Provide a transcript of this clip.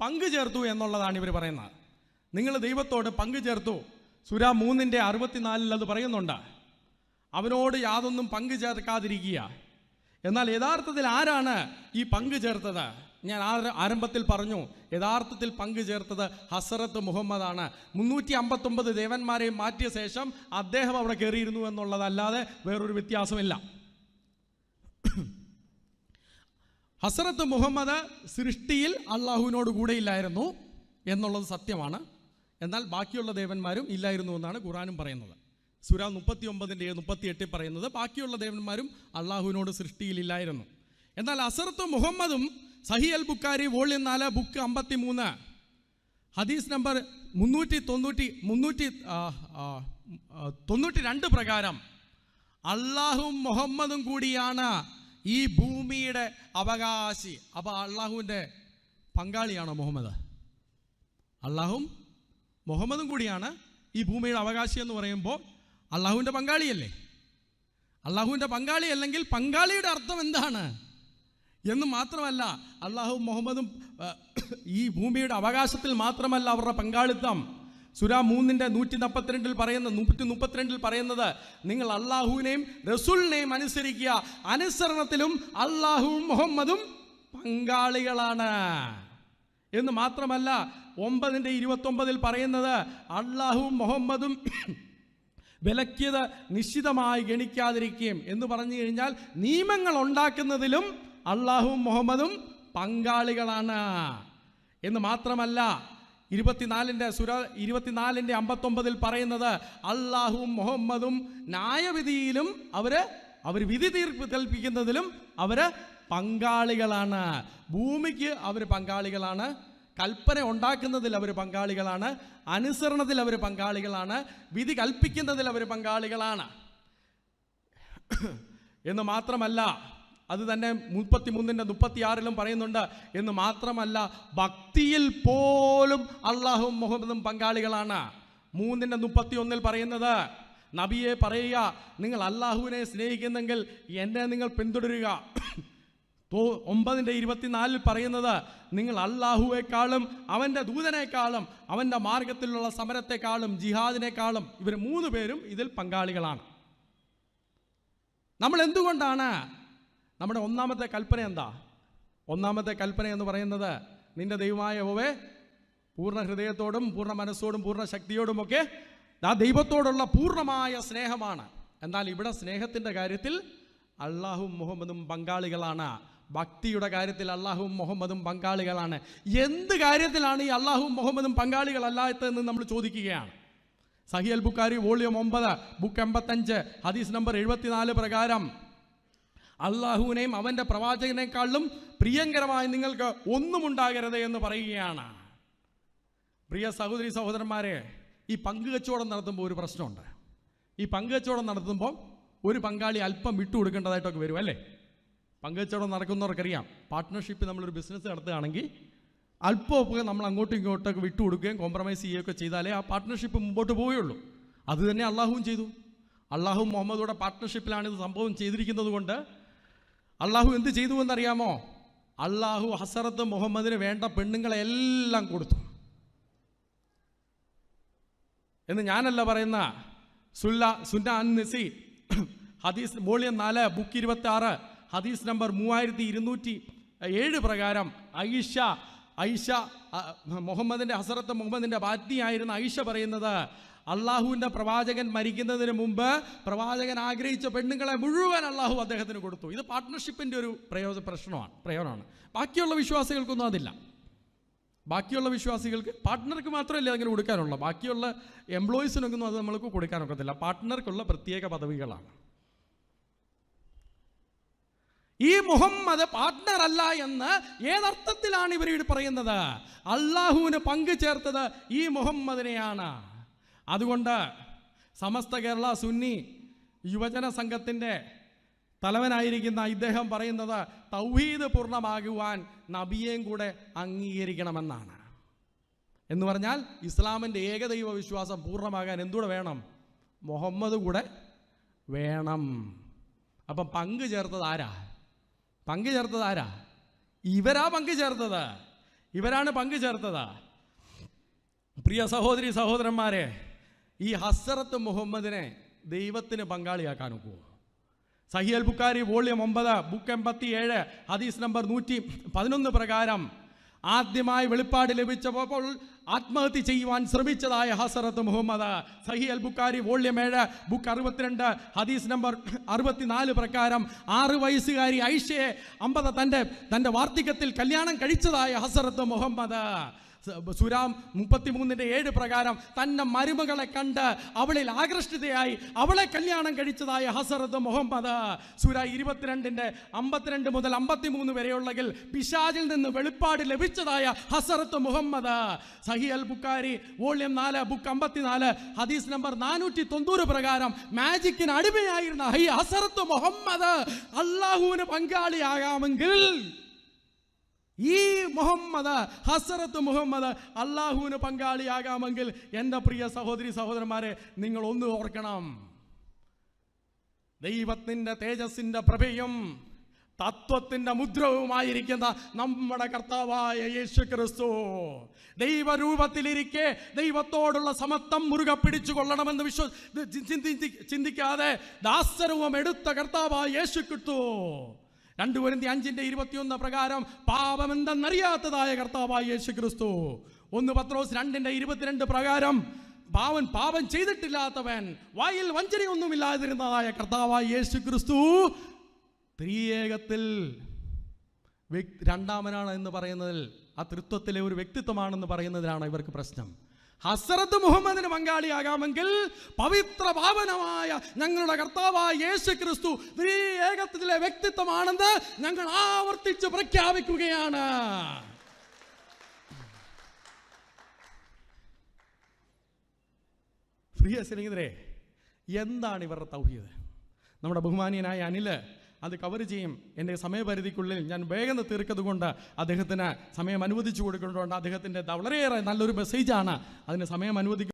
പങ്കു ചേർത്തു എന്നുള്ളതാണ് ഇവർ പറയുന്നത്. നിങ്ങൾ ദൈവത്തോട് പങ്കു ചേർത്തു. സൂര 3:64 അത് പറയുന്നുണ്ട്, അവനോട് യാതൊന്നും പങ്കു ചേർക്കാതിരിക്കുക. എന്നാൽ യഥാർത്ഥത്തിൽ ആരാണ് ഈ പങ്കു ചേർത്തത്? ഞാൻ ആരംഭത്തിൽ പറഞ്ഞു, യഥാർത്ഥത്തിൽ പങ്കു ചേർത്തത് ഹസ്രത്ത് മുഹമ്മദാണ്. 359 ദേവന്മാരെ മാറ്റിയ ശേഷം അദ്ദേഹം അവിടെ കയറിയിരുന്നു എന്നുള്ളതല്ലാതെ വേറൊരു വ്യത്യാസമില്ല. ഹസ്രത്ത് മുഹമ്മദ് സൃഷ്ടിയിൽ അള്ളാഹുവിനോട് കൂടെ ഇല്ലായിരുന്നു എന്നുള്ളത് സത്യമാണ്. എന്നാൽ ബാക്കിയുള്ള ദേവന്മാരും ഇല്ലായിരുന്നു എന്നാണ് ഖുർആനും പറയുന്നത്. സൂര 39:38 പറയുന്നത് ബാക്കിയുള്ള ദേവന്മാരും അള്ളാഹുവിനോട് സൃഷ്ടിയിലില്ലായിരുന്നു. എന്നാൽ ഹസ്രത്ത് മുഹമ്മദും സഹി അൽ ബുഖാരി വോള്യം 4 ബുക്ക് 53 ഹദീസ് നമ്പർ 392 പ്രകാരം അള്ളാഹും മുഹമ്മദും കൂടിയാണ് ഈ ഭൂമിയുടെ അവകാശി. അപ്പോൾ അള്ളാഹുവിൻ്റെ പങ്കാളിയാണോ മുഹമ്മദ്? അള്ളാഹും മുഹമ്മദും കൂടിയാണ് ഈ ഭൂമിയുടെ അവകാശി എന്ന് പറയുമ്പോൾ അള്ളാഹുവിൻ്റെ പങ്കാളിയല്ലേ? അള്ളാഹുവിൻ്റെ പങ്കാളി അല്ലെങ്കിൽ പങ്കാളിയുടെ അർത്ഥം എന്താണ് എന്ന് മാത്രമല്ല, അള്ളാഹു മുഹമ്മദും ഈ ഭൂമിയുടെ അവകാശത്തിൽ മാത്രമല്ല അവരുടെ പങ്കാളിത്തം. സൂര 3:132 പറയുന്നത് നിങ്ങൾ അള്ളാഹുവിനെയും റസൂലിനെയും അനുസരിക്കുക, അനുസരണത്തിലും അള്ളാഹുവും മുഹമ്മദും പങ്കാളികളാണ് എന്ന് മാത്രമല്ല 9:29 പറയുന്നത് അള്ളാഹുവും മുഹമ്മദും വിലക്കിയത് നിശ്ചിതമായി ഗണിക്കാതിരിക്കുകയും എന്ന് പറഞ്ഞു കഴിഞ്ഞാൽ നിയമങ്ങൾ ഉണ്ടാക്കുന്നതിലും അള്ളാഹുവും മുഹമ്മദും പങ്കാളികളാണ് എന്ന് മാത്രമല്ല 24:59 പറയുന്നത് അള്ളാഹുവും മുഹമ്മദും ന്യായവിധിയിലും അവർ വിധി തീർപ്പ് കൽപ്പിക്കുന്നതിലും അവർ പങ്കാളികളാണ്. ഭൂമിക്ക് അവർ പങ്കാളികളാണ്, കൽപ്പന ഉണ്ടാക്കുന്നതിൽ അവർ പങ്കാളികളാണ്, അനുസരണത്തിൽ അവർ പങ്കാളികളാണ്, വിധി കൽപ്പിക്കുന്നതിൽ അവർ പങ്കാളികളാണ് എന്ന് മാത്രമല്ല അത് തന്നെ 33:36 പറയുന്നുണ്ട്. എന്ന് മാത്രമല്ല ഭക്തിയിൽ പോലും അള്ളാഹുവും മുഹമ്മദും പങ്കാളികളാണ്. 3:31 പറയുന്നത് നബിയെ പറയുക, നിങ്ങൾ അള്ളാഹുവിനെ സ്നേഹിക്കുന്നെങ്കിൽ എന്നെ നിങ്ങൾ പിന്തുടരുക. 9:24 പറയുന്നത് നിങ്ങൾ അള്ളാഹുവേക്കാളും അവൻ്റെ ദൂതനേക്കാളും അവൻ്റെ മാർഗത്തിലുള്ള സമരത്തെക്കാളും ജിഹാദിനേക്കാളും ഇവർ 3 പേരും ഇതിൽ പങ്കാളികളാണ്. നമ്മൾ എന്തുകൊണ്ടാണ് നമ്മുടെ ഒന്നാമത്തെ കൽപ്പന എന്താ? ഒന്നാമത്തെ കൽപ്പന എന്ന് പറയുന്നത് നിന്റെ ദൈവമായ യഹോവയെ പൂർണ്ണ ഹൃദയത്തോടും പൂർണ്ണ മനസ്സോടും പൂർണ്ണ ശക്തിയോടുമൊക്കെ ആ ദൈവത്തോടുള്ള പൂർണ്ണമായ സ്നേഹമാണ്. എന്നാൽ ഇവിടെ സ്നേഹത്തിൻ്റെ കാര്യത്തിൽ അള്ളാഹുവും മുഹമ്മദും പങ്കാളികളാണ്. ഭക്തിയുടെ കാര്യത്തിൽ അള്ളാഹുവും മുഹമ്മദും പങ്കാളികളാണ്. എന്ത് കാര്യത്തിലാണ് ഈ അള്ളാഹുവും മുഹമ്മദും പങ്കാളികളല്ലാത്തതെന്ന് നമ്മൾ ചോദിക്കുകയാണ്. സഹി അൽ ബുഖാരി വോള്യം 9 ബുക്ക് 85 ഹദീസ് നമ്പർ 74 പ്രകാരം അള്ളാഹുവിനെയും അവൻ്റെ പ്രവാചകനേക്കാളും പ്രിയങ്കരമായി നിങ്ങൾക്ക് ഒന്നും ഉണ്ടാകരുത് എന്ന് പറയുകയാണ്. പ്രിയ സഹോദരി സഹോദരന്മാരെ, ഈ പങ്കുകച്ചവടം നടത്തുമ്പോൾ ഒരു പ്രശ്നമുണ്ട്. ഈ പങ്കുകച്ചവടം നടത്തുമ്പോൾ ഒരു പങ്കാളി അല്പം വിട്ടുകൊടുക്കേണ്ടതായിട്ടൊക്കെ വരും അല്ലേ? പങ്കുകച്ചവടം നടക്കുന്നവർക്കറിയാം, പാർട്ട്ണർഷിപ്പ് നമ്മളൊരു ബിസിനസ് നടത്തുകയാണെങ്കിൽ അല്പമൊക്കെ നമ്മൾ അങ്ങോട്ടും ഇങ്ങോട്ടൊക്കെ വിട്ടുകൊടുക്കുകയും കോംപ്രമൈസ് ചെയ്യുകയൊക്കെ ചെയ്താലേ ആ പാർട്ട്ണർഷിപ്പ് മുമ്പോട്ട് പോവുകയുള്ളൂ. അത് തന്നെ അള്ളാഹുവും ചെയ്തു. അള്ളാഹു മുഹമ്മദോടെ പാർട്ട്ണർഷിപ്പിലാണ് ഇത് സംഭവം ചെയ്തിരിക്കുന്നത് കൊണ്ട് അള്ളാഹു എന്ത് ചെയ്തു എന്നറിയാമോ? അള്ളാഹു ഹസ്രത്ത് മുഹമ്മദിന് വേണ്ട പെണ്ണുങ്ങളെല്ലാം കൊടുത്തു എന്ന് ഞാനല്ല പറയുന്ന. സുന്ന അൻ-നസി ഹദീസ് വോള്യം 4 ബുക്ക് 26 ഹദീസ് നമ്പർ 3207 പ്രകാരം ഐഷ മുഹമ്മദിൻ്റെ ഹസ്രത്ത് മുഹമ്മദിൻ്റെ ഭാര്യയായിരുന്ന ഐഷ പറയുന്നത് അള്ളാഹുവിൻ്റെ പ്രവാചകൻ മരിക്കുന്നതിന് മുമ്പ് പ്രവാചകൻ ആഗ്രഹിച്ച പെണ്ണുങ്ങളെ മുഴുവൻ അള്ളാഹു അദ്ദേഹത്തിന് കൊടുത്തു. ഇത് പാർട്ട്ണർഷിപ്പിൻ്റെ ഒരു പ്രയോജനമാണ്. ബാക്കിയുള്ള വിശ്വാസികൾക്കൊന്നും അതില്ല. ബാക്കിയുള്ള വിശ്വാസികൾക്ക് പാർട്ട്ണർക്ക് മാത്രമല്ല അങ്ങനെ കൊടുക്കാനുള്ള, ബാക്കിയുള്ള എംപ്ലോയീസിനൊന്നും അത് നമ്മൾക്ക് കൊടുക്കാനൊക്കത്തില്ല. പാർട്ട്ണർക്കുള്ള പ്രത്യേക പദവികളാണ്. ഈ മുഹമ്മദ് പാർട്ട്ണർ അല്ല എന്ന് ഏതർത്ഥത്തിലാണ് ഇവർ പറയുന്നത്? അള്ളാഹുവിന് പങ്കു ചേർത്തത് ഈ മുഹമ്മദിനെയാണ്. അതുകൊണ്ട് സമസ്ത കേരള സുന്നി യുവജന സംഘത്തിൻ്റെ തലവനായിരിക്കുന്ന ഇദ്ദേഹം പറയുന്നത് തൗഹീദ് പൂർണ്ണമാകുവാൻ നബിയേയും കൂടെ അംഗീകരിക്കണമെന്നാണ്. എന്ന് പറഞ്ഞാൽ ഇസ്ലാമിൻ്റെ ഏകദൈവ വിശ്വാസം പൂർണ്ണമാകാൻ എന്തുകൂടെ വേണം? മുഹമ്മദ് കൂടെ വേണം. അപ്പം പങ്കു ചേർത്തത് ആരാ? ഇവരാ പങ്കു ചേർത്തത്. ഇവരാണ് പങ്കുചേർത്തത്. പ്രിയ സഹോദരി സഹോദരന്മാരെ, ഈ ഹസ്രത്ത് മുഹമ്മദിനെ ദൈവത്തിന് പങ്കാളിയാക്കാൻ ഒക്കുമോ? സഹീഹുൽ ബുഖാരി വോള്യം 9 ബുക്ക് 87 ഹദീസ് നമ്പർ 111 പ്രകാരം ആദ്യമായി വെളിപ്പാട് ലഭിച്ചപ്പോൾ ആത്മഹത്യ ചെയ്യുവാൻ ശ്രമിച്ചതായ ഹസ്രത്ത് മുഹമ്മദ്, സഹീഹുൽ ബുഖാരി വോള്യം 7 ബുക്ക് 62 ഹദീസ് നമ്പർ 64 പ്രകാരം 6 വയസ്സുകാരി ഐഷയെ 50 തൻ്റെ വാർദ്ധക്യത്തിൽ കല്യാണം കഴിച്ചതായ ഹസ്രത്ത് മുഹമ്മദ്. സൂര 33:7 പ്രകാരം തൻ്റെ മരുമകളെ കണ്ട് അവളിൽ ആകർഷിതയായി അവളെ കല്യാണം കഴിച്ചതായ ഹസ്രത്ത് മുഹമ്മദ്. സൂര 22:52 മുതൽ 53 വരെയുള്ളതിൽ പിശാചിൽ നിന്ന് വെളിപ്പാട് ലഭിച്ചതായ ഹസ്രത്ത് മുഹമ്മദ്. സഹീഹുൽ ബുഖാരി വോള്യം 4 ബുക്ക് 54 ഹദീസ് നമ്പർ 490 പ്രകാരം മാജിക്കിന് അടിമയായിരുന്ന ഹസ്രത്ത് മുഹമ്മദ് അല്ലാഹുവിന് പങ്കാളിയാകാമെങ്കിൽ, ഈ മുഹമ്മദ് ഹസ്രത്ത് മുഹമ്മദ് അല്ലാഹുവിന് പങ്കാളിയാകാമെങ്കിൽ, എൻ്റെ പ്രിയ സഹോദരി സഹോദരന്മാരെ, നിങ്ങൾ ഒന്ന് ഓർക്കണം, ദൈവത്തിൻ്റെ തേജസ്സിൻ്റെ പ്രഭയും തത്വത്തിൻ്റെ മുദ്രവുമായിരിക്കുന്ന നമ്മുടെ കർത്താവായ യേശു ക്രിസ്തു ദൈവരൂപത്തിലിരിക്കെ ദൈവത്തോടുള്ള സമത്വം മുറുകെ പിടിച്ചു കൊള്ളണമെന്ന് ചിന്തിക്കാതെ ദാസരൂപം എടുത്ത കർത്താവായ യേശു ക്രിസ്തു 2 കൊരിന്ത്യർ 5:21 പ്രകാരം പാപമെന്തെന്നറിയാത്തതായ കർത്താവായ യേശു ക്രിസ്തു, 1 പത്രോസ് 2:22 പ്രകാരം പാപം ചെയ്തിട്ടില്ലാത്തവൻ, വായിൽ വഞ്ചനയൊന്നുമില്ലാതിരുന്നതായ കർത്താവായ യേശു ക്രിസ്തു ത്രിയേകത്തിൽ രണ്ടാമനാണ് എന്ന് പറയുന്നതിൽ, ആ തൃത്വത്തിലെ ഒരു വ്യക്തിത്വമാണെന്ന് പറയുന്നതിലാണ് ഇവർക്ക് പ്രശ്നം. ഹസ്രത്ത് മുഹമ്മദിന് പങ്കാളിയാകാമെങ്കിൽ പവിത്ര പാവനമായ ഞങ്ങളുടെ കർത്താവായ യേശു ക്രിസ്തു ത്രിയേകത്തിലെ വ്യക്തിത്വമാണെന്ന് ഞങ്ങൾ ആവർത്തിച്ച് പ്രഖ്യാപിക്കുകയാണ്. പ്രിയ സ്നേഹിതരെ, എന്താണ് ഇവരുടെ തൗഹീദ്? നമ്മുടെ ബഹുമാനീയനായ അനില് അത് കവർ ചെയ്യും. എൻ്റെ സമയപരിധിക്കുള്ളിൽ ഞാൻ വേഗം തീർക്കുന്നത് കൊണ്ട് അദ്ദേഹത്തിന് സമയം അനുവദിച്ചു കൊടുക്കുന്നുണ്ട്. അദ്ദേഹത്തിൻ്റെ വളരെയേറെ നല്ലൊരു മെസ്സേജാണ്, അതിന് സമയം അനുവദിക്കും.